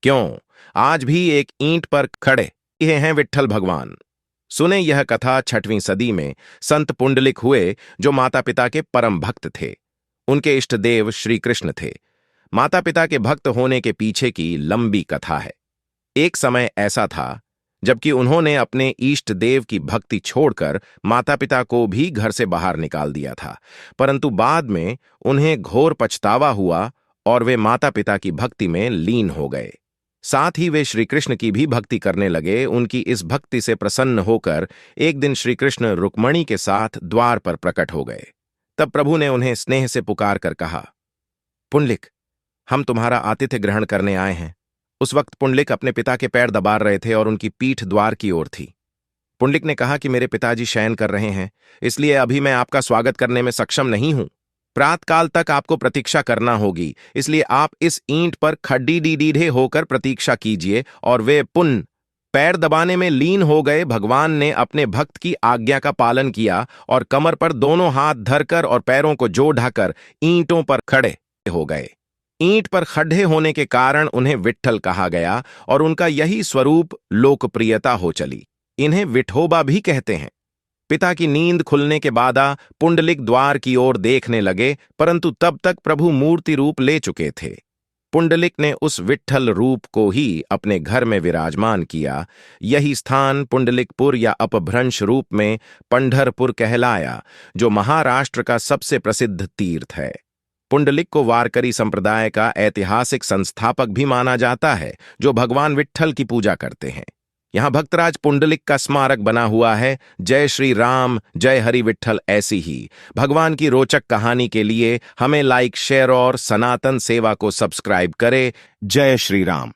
क्यों आज भी एक ईंट पर खड़े ये हैं विट्ठल भगवान। सुने यह कथा 6वीं सदी में संत पुंडलिक हुए, जो माता पिता के परम भक्त थे। उनके इष्ट देव श्री कृष्ण थे। माता पिता के भक्त होने के पीछे की लंबी कथा है। एक समय ऐसा था जबकि उन्होंने अपने इष्ट देव की भक्ति छोड़कर माता पिता को भी घर से बाहर निकाल दिया था, परंतु बाद में उन्हें घोर पछतावा हुआ और वे माता पिता की भक्ति में लीन हो गए। साथ ही वे श्री कृष्ण की भी भक्ति करने लगे। उनकी इस भक्ति से प्रसन्न होकर एक दिन श्री कृष्ण रुक्मणी के साथ द्वार पर प्रकट हो गए। तब प्रभु ने उन्हें स्नेह से पुकार कर कहा, पुंडलिक, हम तुम्हारा आतिथ्य ग्रहण करने आए हैं। उस वक्त पुंडलिक अपने पिता के पैर दबा रहे थे और उनकी पीठ द्वार की ओर थी। पुंडलिक ने कहा कि मेरे पिताजी शयन कर रहे हैं, इसलिए अभी मैं आपका स्वागत करने में सक्षम नहीं हूं। प्रातकाल तक आपको प्रतीक्षा करना होगी, इसलिए आप इस ईंट पर खड्डी डीडीढ़े होकर प्रतीक्षा कीजिए। और वे पैर दबाने में लीन हो गए। भगवान ने अपने भक्त की आज्ञा का पालन किया और कमर पर दोनों हाथ धरकर और पैरों को जोड़ ढाकर ईंटों पर खड़े हो गए। ईंट पर खड्डे होने के कारण उन्हें विट्ठल कहा गया और उनका यही स्वरूप लोकप्रियता हो चली। इन्हें विठोबा भी कहते हैं। पिता की नींद खुलने के बाद पुंडलिक द्वार की ओर देखने लगे, परंतु तब तक प्रभु मूर्ति रूप ले चुके थे। पुंडलिक ने उस विट्ठल रूप को ही अपने घर में विराजमान किया। यही स्थान पुंडलिकपुर या अपभ्रंश रूप में पंढरपुर कहलाया, जो महाराष्ट्र का सबसे प्रसिद्ध तीर्थ है। पुंडलिक को वारकरी संप्रदाय का ऐतिहासिक संस्थापक भी माना जाता है, जो भगवान विट्ठल की पूजा करते हैं। यहाँ भक्तराज पुंडलिक का स्मारक बना हुआ है। जय श्री राम, जय हरि विट्ठल। ऐसी ही भगवान की रोचक कहानी के लिए हमें लाइक, शेयर और सनातन सेवा को सब्सक्राइब करें। जय श्री राम।